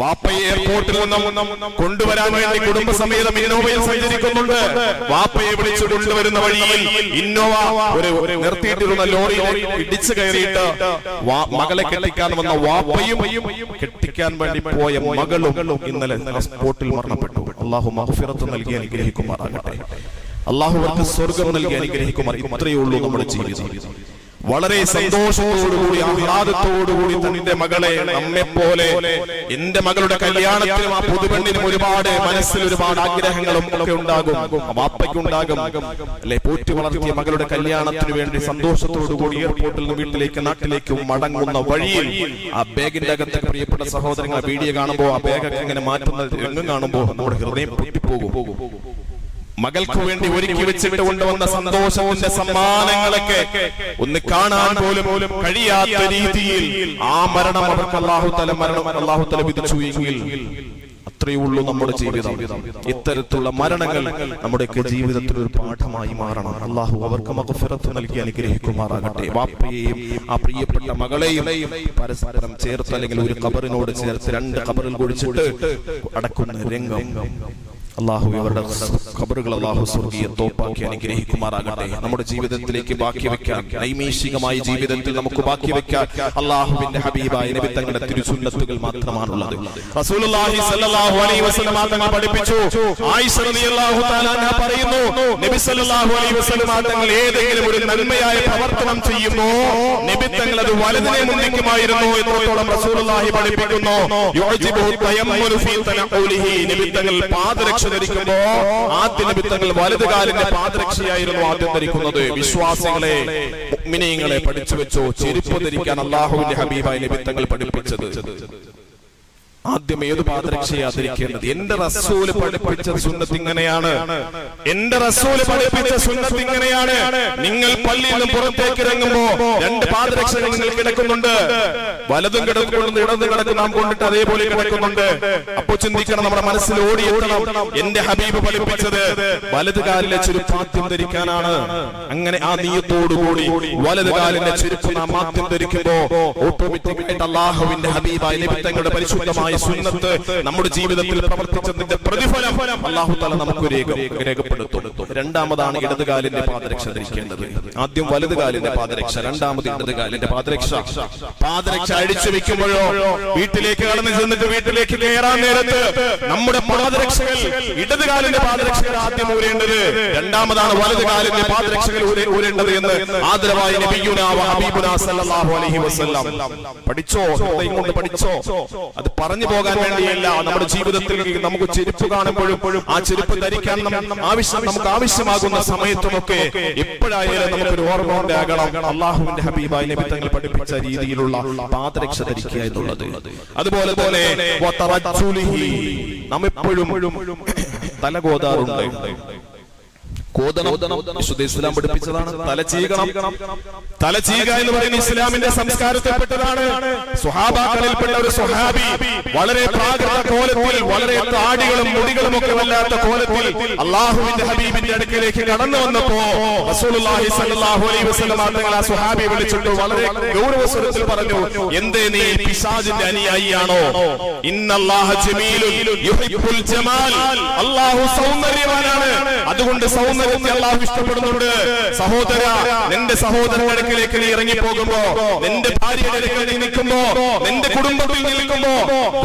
വാപ്പയെ എയർപോർട്ടിൽ നിന്നും കൊണ്ടുവരാൻ വേണ്ടി കുടുംബസമേതം ഇന്നോവയിൽ സഞ്ചരിക്കുന്നുണ്ട്. വാപ്പയെ വിളിച്ചു കൊണ്ടുവരുന്ന വഴിയിൽ ഇന്നോവ ഒരു നിർത്തിയിട്ടിരുന്ന ലോറിയിൽ ഇടിച്ചു കയറിയിട്ട് മകളെ കെട്ടിക്കാൻ വന്ന വാപ്പയും കെട്ടിക്കാൻ വേണ്ടി പോയ മകളും ഇന്നലെ സ്പോട്ടിൽ മരണപ്പെട്ടു. അല്ലാഹു മഗ്ഫിറത്ത് നൽകി അനുഗ്രഹിക്കുമാറാകട്ടെ. അല്ലാഹു അവർക്ക് സ്വർഗം നൽകി അനുഗ്രഹിക്കുമാർ. ഇത്രയേ ഉള്ളൂ നമ്മുടെ ജീവിതം. വളരെ സന്തോഷത്തോടുകൂടി ആഹ്ലാദത്തോടുകൂടി തന്റെ മകളെ നമ്മെപ്പോലെ എന്റെ മകളുടെ കല്യാണത്തിനും ആ പുതുപെണ്ണിനും ഒരുപാട് മനസ്സിൽ ഒരുപാട് ആഗ്രഹങ്ങളും ഒക്കെ ഉണ്ടാകും, വാപ്പയ്ക്കുണ്ടാകും അല്ലെ. പോറ്റി വളർത്തിയ മകളുടെ കല്യാണത്തിന് വേണ്ടി സന്തോഷത്തോടുകൂടി എയർപോർട്ടിൽ നിന്ന് വീട്ടിലേക്ക് നാട്ടിലേക്ക് മടങ്ങുന്ന വഴിയിൽ ആ ബാഗിന്റെ അകത്ത് പ്രിയപ്പെട്ട സഹോദരങ്ങൾ വീഡിയോ കാണുമ്പോൾ ആ ബാഗൊക്കെ ഇങ്ങനെ മാറ്റുന്ന രംഗം കാണുമ്പോൾ നമ്മുടെ ഹൃദയം പൊട്ടിപ്പോകും. മകൾക്ക് വേണ്ടി ഒരുക്കി വെച്ചിട്ട് കൊണ്ടുവന്ന സന്തോഷത്തിന്റെ സമ്മാനങ്ങളൊക്കെ ഒന്ന് കാണാൻ പോലും കഴിയാത്ത രീതിയിൽ ആ മരണം അവർക്ക് അല്ലാഹു തആല വിധിച്ചു എങ്കിൽ അത്രയേ ഉള്ളൂ നമ്മുടെ ജീവിതം. ഇത്തരത്തിലുള്ള മരണങ്ങൾ നമ്മുടെയൊക്കെ ജീവിതത്തിൽ ഒരു പാഠമായി മാറണം. അല്ലാഹു അവർക്ക് മഗ്ഫിറത്ത് നൽകി അനുഗ്രഹിക്കുമാറാകട്ടെ. വാപ്പയെയും ആ പ്രിയപ്പെട്ട മകളെയും പരസ്പരം ചേർത്ത് അല്ലെങ്കിൽ ഒരു ഖബറിനോട് ചേർത്ത് രണ്ട് ഖബറിൽ കുഴിച്ചിട്ട് അടക്കുന്ന രംഗം അല്ലാഹു അവരുടെ ഖബറുകൾ അല്ലാഹു സ്വർഗ്ഗീയ തോപ്പാക്കി അനുഗ്രഹിക്കുമാറാകട്ടെ. നമ്മുടെ ജീവിതത്തിലേക്ക് ബാക്കി വെക്കാൻ, നൈമിഷികമായ ജീവിതത്തിൽ നമുക്ക് ബാക്കി വെക്കാൻ അല്ലാഹുവിന്റെ ഹബീബായ നബി തങ്ങളുടെ തിരുസുന്നത്തുകൾ മാത്രമാണുള്ളത്. റസൂലുള്ളാഹി സ്വല്ലല്ലാഹു അലൈഹി വസല്ലം തങ്ങൾ പഠിപ്പിച്ചു. ആയിഷ റളിയല്ലാഹു തആല അൻഹ പറയുന്നു, നബി സ്വല്ലല്ലാഹു അലൈഹി വസല്ലം തങ്ങൾ ഏതെങ്കിലും ഒരു നന്മയായ പ്രവർത്തനം ചെയ്യുമ്പോൾ നബി തങ്ങൾ അത് വലതിനെ മുന്നിക്കുമായിരുന്നു എന്നോളം റസൂലുള്ളാഹി പഠിപ്പിക്കുന്നു. യുഅജിബു തയമ്മുലു ഫീ തനഖുലിഹി, നബി തങ്ങൾ പാദരക്ഷ ധരിക്കുമ്പോ ആദ്യ നബി തങ്ങൾ വലതുകാലിന്റെ പാദരക്ഷയായിരുന്നു ആദ്യം ധരിക്കുന്നത്. വിശ്വാസികളെ, മുഅ്മിനീങ്ങളെ പഠിച്ചു വെച്ചോ, ചെരുപ്പ് ധരിക്കാൻ അല്ലാഹുവിന്റെ ഹബീബായ നബി തങ്ങൾ പഠിപ്പിച്ചത് ആദ്യം ഏത് പാദരക്ഷയാ ധരിക്കേണ്ടത്? എന്റെ റസൂല് പഠിപ്പിച്ച സുന്നത്ത് ഇങ്ങനെയാണ്. എന്റെ റസൂല് പഠിപ്പിച്ച സുന്നത്ത് ഇങ്ങനെയാണ്. നിങ്ങൾ പള്ളിയിൽ നിന്ന് പുറത്തേക്ക് ഇറങ്ങുമ്പോ രണ്ട് പാദരക്ഷകൾ നിങ്ങൾ കിടക്കുന്നുണ്ട്, വലതും കിടക്കുന്നുണ്ട്, ഇടതും കിടക്കും, നാം കൊണ്ടിട്ട് അതേപോലെ കിടക്കുന്നുണ്ട്. അപ്പൊ ചിന്തിക്കണം, നമ്മുടെ മനസ്സിൽ ഓടിയെത്തണം, എന്റെ ഹബീബ് പഠിപ്പിച്ചത് വലതുകാലിലെ ചെരുപ്പ് ആദ്യം ധരിക്കാനാണ്. അങ്ങനെ ആ നീയത്തോടുകൂടി വലതുകാലിന്റെ ചെരുപ്പ് നാം ആദ്യം ധരിക്കുമ്പോ ഓട്ടോമാറ്റിക്കായിട്ട് അല്ലാഹുവിന്റെ ഹബീബായ നബി തങ്ങളുടെ പരിശുദ്ധമായ സുന്നത്ത് നമ്മുടെ ജീവിതത്തിൽ പ്രവർത്തിച്ചതിന്റെ പ്രതിഫലം അല്ലാഹു തആല നമുക്ക് രേഖപ്പെടുത്തും. രണ്ടാമതാണ് ഇടതുകാലിന്റെ പാദരക്ഷ ധരിക്കേണ്ടത്. ആദ്യം വലതുകാലിന്റെ പാദരക്ഷ, രണ്ടാമത് ഇടതുകാലിന്റെ പാദരക്ഷ. പാദരക്ഷ അഴിച്ചു വെക്കുമ്പോഴോ വീട്ടിലേക്ക് കടന്നു ചെന്നിട്ട് വീട്ടിലേക്ക് കയറാൻ നേരത്ത് നമ്മുടെ പാദരക്ഷകൾ, ഇടതുകാലിന്റെ പാദരക്ഷകൾ ആദ്യം ഊരേണ്ടത്, രണ്ടാമതാണ് വലതുകാലിന്റെ പാദരക്ഷകൾ ഊരേണ്ടത് എന്ന് ആദരവായ നബിയുനാ വ ഹബീബുനാ സല്ലല്ലാഹു അലൈഹി വസല്ലം പഠിച്ചോ, ഹൃദയം കൊണ്ട് പഠിച്ചോ. അത് പറഞ്ഞു പോകാൻ വേണ്ടിയല്ല, നമ്മുടെ ജീവിതത്തിൽ നമുക്ക് ചെരുപ്പ് കാണുമ്പോഴും ആ ചെരുപ്പ് ധരിക്കാൻ നമുക്ക് ആവശ്യമാകുന്ന സമയത്തുമൊക്കെ എപ്പോഴായാലും നമുക്കൊരു ഓർമ്മ ഉണ്ടാകണം, അല്ലാഹുവിന്റെ ഹബീബായ നബി തങ്ങൾ പഠിപ്പിച്ച രീതിയിലുള്ള പാദരക്ഷ ധരിക്കുക എന്നുള്ളത്. അതുപോലെ തന്നെ നാം എപ്പോഴും തലകോതാറുണ്ട്. ഇസ്ലാം പഠിപ്പിച്ചതാണ്. തല ചീക എന്ന് പറയുന്ന ഇസ്ലാമിന്റെ സംസ്കാരത്തിൽപ്പെട്ടതാണ്. സ്വഹാബാക്കളിൽപ്പെട്ട ഒരു സ്വഹാബി വളരെ പ്രാകൃത കോലത്തിൽ, വളരെ താടികളും മുടികളും ഒക്കെ വല്ലാത്ത കോലത്തിൽ അല്ലാഹുവിന്റെ ഹബീബിന്റെ അടുക്കലേക്ക് കടന്നു വന്നപ്പോ റസൂലുള്ളാഹി സ്വല്ലല്ലാഹു അലൈഹി വസല്ലം തങ്ങൾ ആ സ്വഹാബിയെ വിളിച്ചിട്ട് വളരെ ഗൗരവസ്വരത്തിൽ പറഞ്ഞു, എന്തേ നീ പിശാചിന്റെ അനുയായിയാണോ? ഇന്നല്ലാഹ ജമീലുൻ യുഹിബ്ബുൽ ജമാൽ, അല്ലാഹു സൗന്ദര്യവാനാണ്, അതുകൊണ്ട് സൗന്ദര്യത്തെ അല്ലാഹു ഇഷ്ടപ്പെടുന്നുണ്ട്. സഹോദര, നിന്റെ സഹോദരന്റെ അടുക്കലേക്ക് നീ ഇറങ്ങി പോകുമ്പോ, നിന്റെ ഭാര്യയുടെ അടുക്കൽ നീ നിൽക്കുമ്പോ, നിന്റെ കുടുംബത്തിൽ നിൽക്കുമ്പോ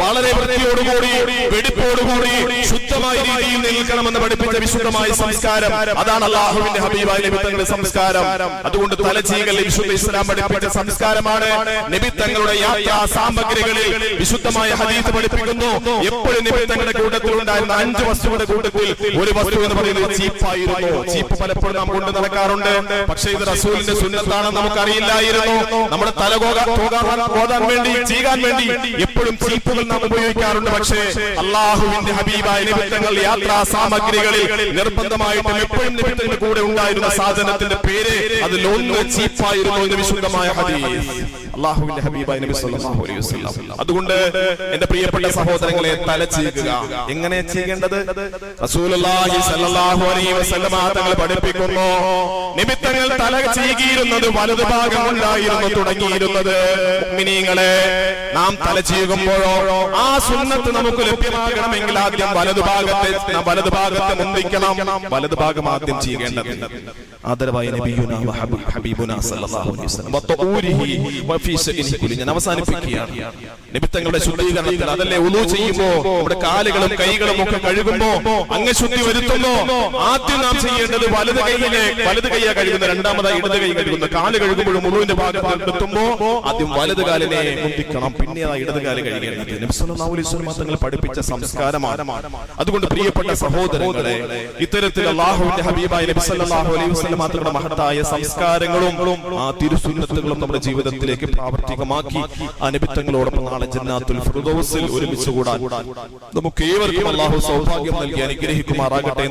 വളരെ വൃത്തിയോടുകൂടി, വെടിപ്പോടുകൂടി, ശുദ്ധമായ രീതിയിൽ നിൽക്കണമെന്ന് പഠിപ്പിച്ച വിശുദ്ധമായ സംസ്കാരം, അതാണ് അല്ലാഹുവിന്റെ ഹബീബായ നബി തങ്ങളുടെ സംസ്കാരം. അതുകൊണ്ട് തലചീകൽ വിശുദ്ധ ഇസ്ലാം പഠിപ്പിച്ച സംസ്കാരമാണ്. നബി തങ്ങളുടെ യാത്രാ സാമഗ്രികളിൽ വിശുദ്ധമായ ഹദീസ് പഠിപ്പിക്കുന്നു, എപ്പോഴും നബി തങ്ങളുടെ കൂട്ടത്തിൽ ഉണ്ടായിരുന്ന 5 വസ്തുക്കളുടെ കൂട്ടത്തിൽ ഒരു വസ്തു എന്ന് പറയുന്നത് ചീപ്പായിരുന്നു. ചീപ്പ് പലപ്പോഴും നാം കൊണ്ട് നടക്കാറുണ്ട്, പക്ഷേ ഇത് റസൂലിന്റെ സുന്നത്താണെന്ന് നമുക്കറിയില്ലായിരുന്നു. നമ്മുടെ തല കോതാൻ വേണ്ടി, ചീകാൻ വേണ്ടി എപ്പോഴും ചീപ്പുകൾ നാം ഉപയോഗിക്കാറുണ്ട്. പക്ഷേ അല്ലാഹുവിന്റെ ഹബീബായ നബി തങ്ങൾ യാത്രാ സാമഗ്രികളിൽ നിർബന്ധമായിട്ടും എപ്പോഴും നബി തങ്ങളുടെ കൂടെ ഉണ്ടായിരുന്ന സാധനത്തിന്റെ പേര് അതിലൊന്ന് ചീപ്പായിരുന്നു എന്ന് വിശുദ്ധമായ ഹദീസ്. അല്ലാഹുവിന്റെ ഹബീബായ നബി സല്ലല്ലാഹു അലൈഹി വസല്ലം. അതുകൊണ്ട് എന്റെ പ്രിയപ്പെട്ട സഹോദരങ്ങളെ, തല ചീകുക എങ്ങനെ ചെയ്യേണ്ടത്? റസൂലുള്ളാഹി സല്ലല്ലാഹു അലൈഹി വസല്ലം തങ്ങൾ പഠിപ്പിക്കുന്നു, നിമിത്തങ്ങൾ തല ചീകിയിരുന്നത് വലതുഭാഗം ഉണ്ടായിരുന്നു തുടങ്ങിയിരുന്നത്. മുഅ്മിനീങ്ങളെ, നാം തല ചീകുമ്പോഴോ ആ സുന്നത്ത് നമുക്ക് ലഭ്യമാകണമെങ്കിൽ ആദ്യം വലതുഭാഗത്തെ മുന്തിക്കണം, വലതുഭാഗം ആദ്യം ചെയ്യേണ്ടതുണ്ട്. ആദരവായ നബിയുനാ ഹബീബുനാ സല്ലല്ലാഹു അലൈഹി വസല്ലം വതഊരിഹി വഫീ ശഅനിഹി കുല്ലി. ഞാൻ അവസാനിപ്പിക്കുകയാണ്. നബിത്തങ്ങളുടെ ശുദ്ധീകരണത്തിൽ അതല്ലേ ഉളൂ ചെയ്യുമ്പോ നമ്മുടെ കാലുകളും കൈകളും ഒക്കെ കഴുകുമ്പോ അങ്ങ് ശുദ്ധി വരുത്തുമ്പോ ആദ്യം നാം ചെയ്യേണ്ടത് വലത് കൈയാ കഴുകുന്ന, രണ്ടാമതായി ഇടത് കൈ കഴുകുന്ന. കാല് കഴുകുമ്പോഴും ഉളുവിന്റെ ഭാഗത്ത് എത്തുമ്പോ ആദ്യം വലത് കാലിനെ മുന്തിക്കണം, പിന്നെ ഇടത് കാല് കഴുകേണ്ടത് നബി സല്ലല്ലാഹു അലൈഹി വസല്ലം തങ്ങൾ പഠിപ്പിച്ച സംസ്കാരമാണ്. അതുകൊണ്ട് പ്രിയപ്പെട്ട സഹോദരങ്ങളെ, ഇത്തരത്തിൽ അല്ലാഹുവിന്റെ ഹബീബായ നബി സല്ലല്ലാഹു അലൈഹി വസല്ലം തങ്ങളുടെ മഹത്തായ സംസ്കാരങ്ങളും ആ തിരുസുന്നത്തുകളും നമ്മുടെ ജീവിതത്തിലേക്ക് പ്രാവർത്തികമാക്കി ആ നബിത്തങ്ങളോടൊപ്പം നാളെ ജന്നാത്തുൽ ഫിർദൗസിൽ ഒരുമിച്ച് കൂടാൻ നമുക്ക് ഏവർക്കും അല്ലാഹു സൗഭാഗ്യം നൽകി അനുഗ്രഹിക്കുമാറാകട്ടെ.